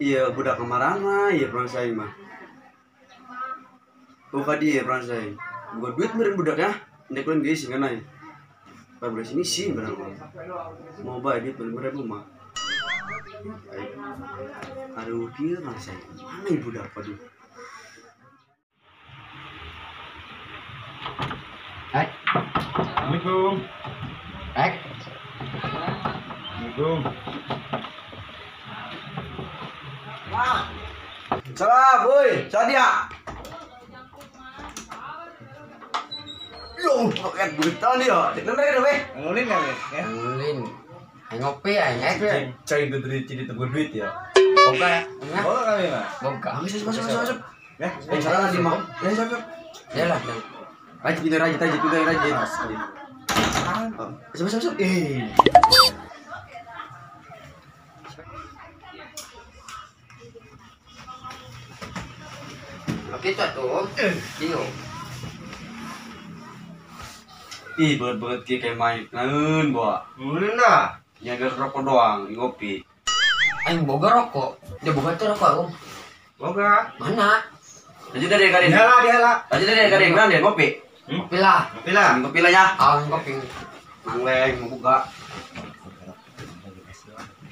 Iya, budak kemaran mah, iya perang saya mah. Bukan dia perang saya. Bukan duit meren budak ya. Ndek kan guys sing kana. Pak belas ini sih barang. Mau bayar duit meren rumah. Aduh, dia perang saya. Mana ibu budak aduh. Hai. Assalamualaikum. Hai. Assalamualaikum. Salah, boy. Sadia. Yo, pakai duit tahun dia. Dek nang weh. Ngulin kan ya? Ngulin. Hai ngopi ya, ngek. Cai itu dari ciri tebur duit ya. Boga ya. Enggak. Boleh kami mah. Boga. Masuk. Ya, Salah nanti mau. Ya, siap. Ya lah. Rajit itu rajit. Masuk. Oke tuh. Dio. Ih, berat kayak main. Naun, Bo. ngulin dah. Nyaga rokok doang, ngopi. Aing boga rokok. Dia boga tuh rokok, Om. Boga. Mana? Lanjut dari Karin. Dialah. Lanjut dari Karin, kan dia ngopi. Kopi lah. Kopi lah. Ngopi lah ya. Kopi. Mangweng mau buka.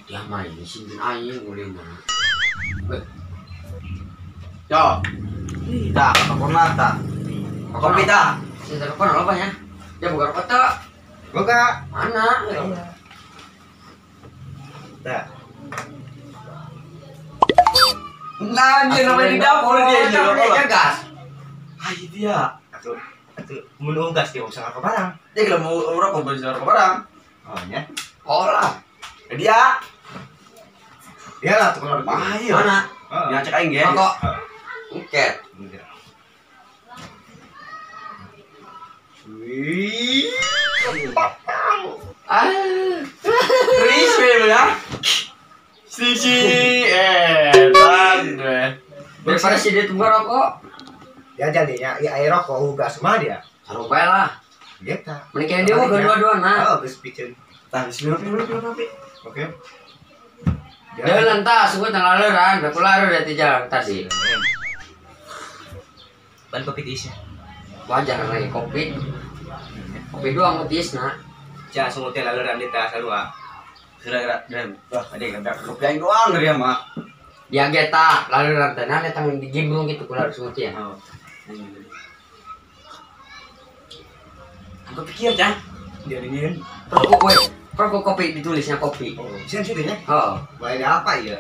Ya main sini aing ngulin mana. Yo. Dah, pernah tak? Kopi tak? Saya rokok apa ya? Dia boga rokok tuh. Boga. Mana? Dah. Nah, dia namanya di dapur dia Dia gas. Hai dia. Atuh menunggu gas dia usah apa barang. Dia kalau mau rokok beli rokok barang. Oh nya. Oh lah. Dia. Dialah tuh kalau Ayo. Mana? Yang cek aing ya. Rokok. Oke. Wih. Chris ya. Si Daripada si dia tunggu rokok. Ya jadinya ya air rokok gas mah dia. Taruh bae lah. Dia tak. Menikah dia mau kedua-dua nah. Oh, geus pikeun. Tah ngopi. Oke. Dia lantas sebut tanggal leran, udah kelar udah di jalan tadi. Ban kopi diisi. Wajar lagi kopi. Kopi doang mutis nah. Ja sumute laleran di tas sarua. Gerak dan wah ada gerak kopi aing doang dia mah. Dia geta lalu rantai nah datang di gimbrung gitu kelar semut ya. Oh. Aku pikir cah. Dia dingin. Rokok kopi ditulisnya kopi. Oh, sian situ nya. Oh, Mulai ada apa ya?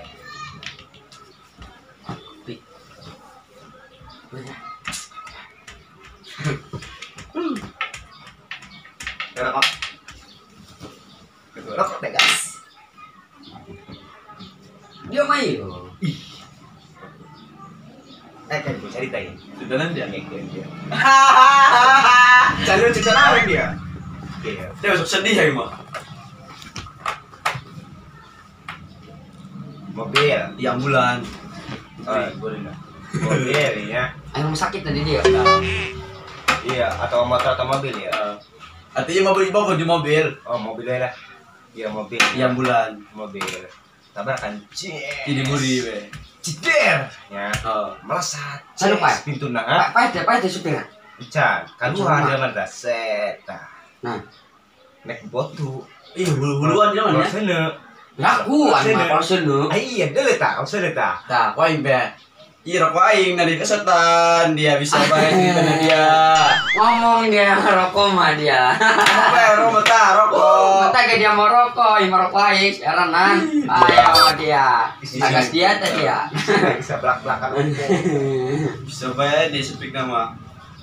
kopi. Rokok. Rokok teh gas. Dia main. Kan gue ceritain. Sudah dia. Dia. Jalur cerita lain dia. Iya. Dia masuk sedih ya mah. Mobil. Di ambulan. Oh, boleh nggak? Mobil ya. Ayo mau sakit tadi dia. Iya, atau motor atau mobil ya. Artinya mobil bawa di mobil. Oh, mobilnya lah. Iya, mobil. Di ambulan. Mobil. Tabrakan. Di buri we. Cider. Ya. Oh. Melesat. Aduh, Pak. Pintu nah. Pahit ya supirnya. Ican. Kaluan dia mah set. Nah, Nek botu. Ih, bulu-buluan dia mah ya. Sana. ngaku mah kalau senu. Iya, dele ta, kau sudah ta. Tah, kau aing be. Ih, rokok aing dari kesetan dia bisa bayar duitnya dia. Ngomong dia rokok mah dia. Apa ya rokok tah rokok. Mata ke dia mau rokok, mau rokok aing sekarang nan. Ayo dia. Tagas dia tadi ya. Bisa belak-belakan. Bisa bayar di sepik nama.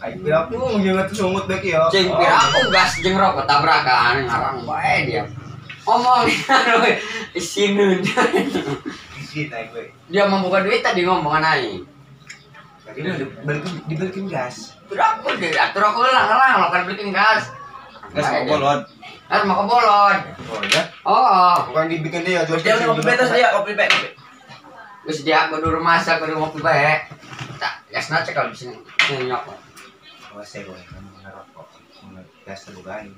Aing bilang tuh jangan tuh sungut deh ya. Cing pira aku gas jeung rokok tabrakan ngarang bae dia. Ngomong dia isinun. Isi naik gue. Dia mau buka duit tadi ngomongan aing. Tadi udah dibalikin gas. Pira aku dia atur aku lang kan bikin gas. Gas mau bolot. Gas mau kebolon. Oh ya? Oh, Bukan dibikin dia jual. Dia udah kopi betas dia kopi be. geus dia aku di rumah masak kudu ngopi bae. Tak gasna cek kalau bisa nyok. Oh saya gue kan ngerokok. Gas terbuka ini.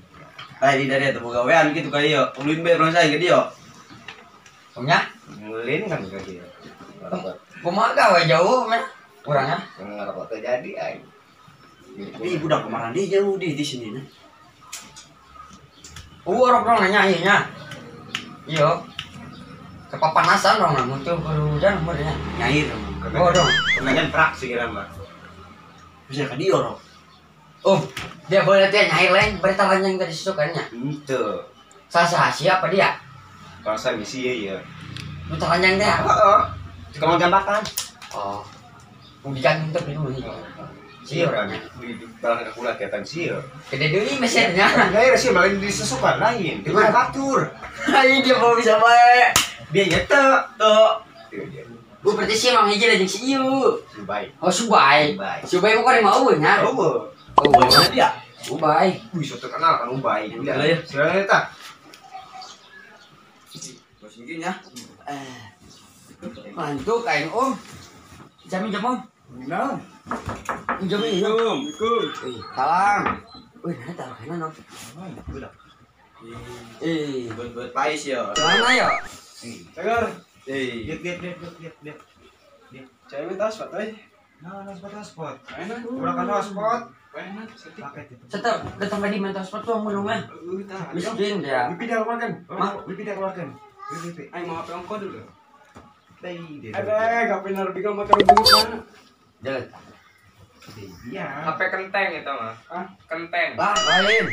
Di dari itu gawean gitu kayak yo. Ulin be orang saya ke dia. Punya? Ngulin kan juga dia. Pemaga we jauh mah orangnya. Ngerokok teh jadi aing. Tapi budak kemarin dia jauh di sini nah. Orang nanya nya. Iya. Kepanasan dong lah muncul hujan umurnya. Nyair. Oh dong. Kenangan prak sih kira mah. Bisa ke dia orang. Dia boleh dia nyair lain berita lain yang tadi susukannya. Itu. Sasa siapa dia? Rasa misi ya. Berita lain dia. Heeh. Kamu gambarkan. Oh. Ujian untuk dulu nih. Si orangnya. Di barang kulat kelihatan sih. Gede deui mesinnya. Enggak sih malah disesukan lain. Dia Gimana? batur. Ai dia mau bisa bae. Dia nyetek tuh. Gua berarti sih emang hiji jeung si ieu. Baik. Oh Subay. Subay mah kok mau nya. Oh, Oh, Mana dia? Subay. wih suatu kenal kan Ubay. Iya, iya. Silakan eta. Bos ini ya. Mantuk kain Jamin Om. Nah. Jamin. Salam. Wih, nah tahu kana non. Buat pais ya. Mana ya? Tegar. Lihat. Cewek minta spot euy. Nah, spot. Enak. Udah kan spot. Enak. Pakai itu. Tetap datang tadi mental spot tuh mun mah. Miskin dia. Wipi dah keluarkan. Hah? Wipi dah keluarkan. Wipi. Ayo mau HP ongko dulu. Dia. gak benar bikin motor dulu mana? Jalan. Iya. HP kenteng itu mah. Ah, Kenteng. Lah, lain.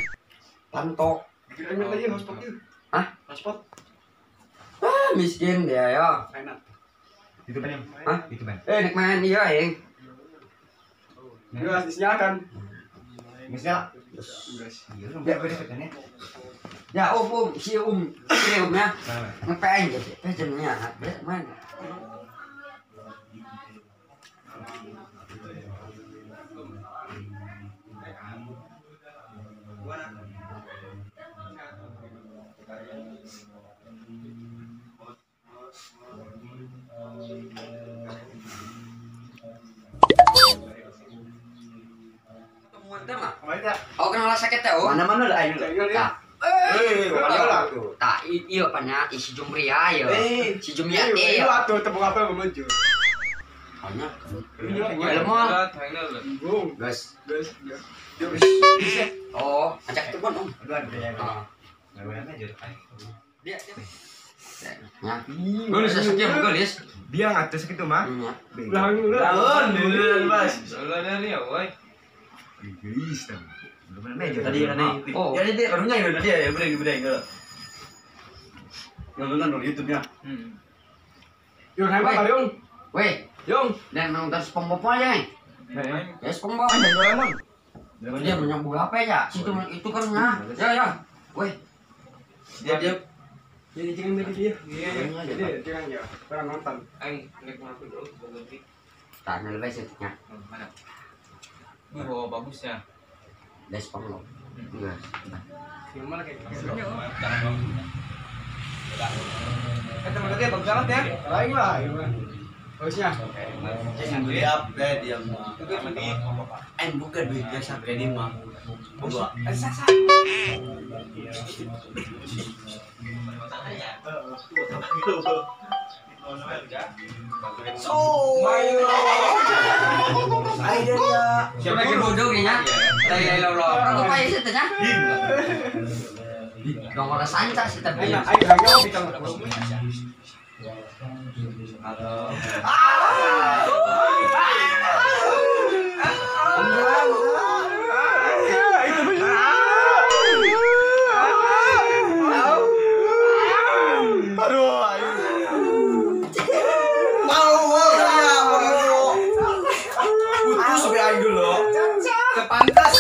Pantok. bikin minta aja hotspot yuk. Hah? Hotspot. Miskin dia ya. Enak. Itu ban. Hah? Itu ban. Nek main dia aing. Gas dinyalakan. Misalnya, Gas. iya, enggak beda kan ya. Ya si ya. Nah, Ngapain gitu? Pejennya ada mana? kemarin tak. Oh kenal sakit ya? Mana-mana lah ayo. Tak. Mana tuh? Tak iya apanya isi Jumria ya. Si Jumria Iya, ya. atuh tepung apa yang muncul. Banyak. Iya, Lemah. Bung. Gas. Gas. Oh, ajak telepon om. Aduh, ada yang. Ah. Enggak boleh aja depan. Dia. Ya. Lu sesuatu yang gelis. Dia ngatur segitu mah. Ya. Lawan, Mas. Soalnya dari ya, woi. Gelis tuh. Belum ada meja. Tadi Oh. Ya dia barunya ya tadi ya bereng enggak. Nonton dulu YouTube-nya. Yung hebat kali, Yung. Weh, Yung. dan nonton SpongeBob aja nih. Ya SpongeBob. Doraemon. Dia menyambung HP ya. Situ itu kan ya. Ya. Weh. Dia jadi jangan beda dia. Iya. Dia jangan ya. Orang nonton. Aing nek ngaku dulu ganti. Tanya lebih setnya. Mana? Ini bawa bagus ya. Dari SpongeBob. Iya. Yang mana kayak Teman dia bagus banget ya. lain lah, bagusnya. Jangan beli update dia mah. Bukan duit biasa kredit mah. Gua. Siapa lagi bodoh kayaknya? Dari lo. Orang tuh payah sih tanya. Dong orang sanca sih tapi. Ayo hanya bicara. Kepantas.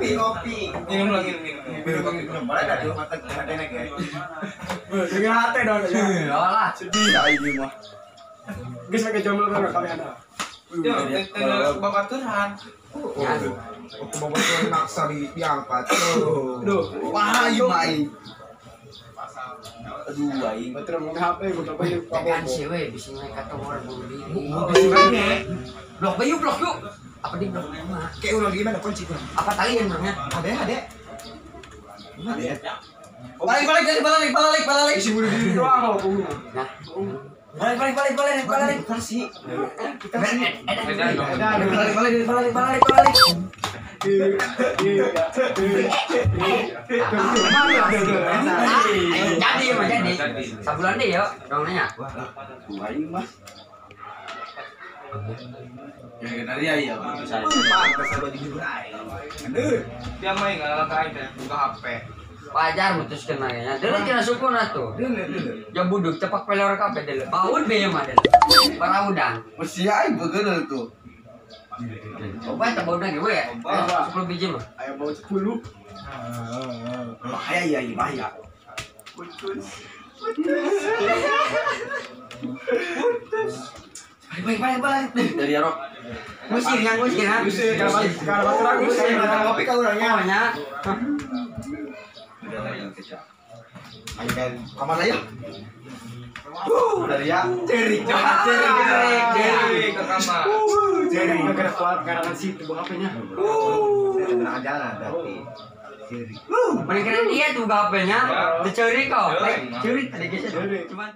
Ngopi. Minum lagi, minum. Minum boleh dah dulu mata ada nek ya. Dengan hati dong ya. Olah. Sedih ya ini mah. Guys pakai jomblo kan kami ada. Yo, tinggal bawa aturan. Ya. Waktu bawa tuan maksa diangkat. Duh, Wah, main. aduh aing. Betul mau HP gua coba yuk. Tekan sih weh bisa naik kata orang beli. Blok yuk. Apa di blok mah? Kayak ulang gimana kunci kan? Apa tali yang namanya? Ada. Balik jadi balik. Isi bunuh diri doang kalau aku. Nah, Balik versi. jadi. Sabulan deh yo, dongnya. Main mas. Ya dari ya. Dia main nggak kain dan buka HP. Wajar mutuskeun nanya. Deuleu cenah sukuna tuh. Ya buduk cepak pelor kabeh deuleu. Baud be mah deuleu. Paraudang. Mesti aing begeudel tuh. Coba eta baudna ge we ya. 10 biji mah. Ayo bawa 10. Bahaya ya, bahaya. Balik. Dari Arok. Musir kan. Kalau terang saya makan kopi kau orangnya. Pokoknya Aing kan kamar aja. Dari ya. Ceri. Ceri ke kamar. Jadi nggak kuat karena situ buang HP-nya. Tenang aja lah berarti. Ceri. mereka dia tuh HP-nya dicuri kok. Curi tadi geser. Cuma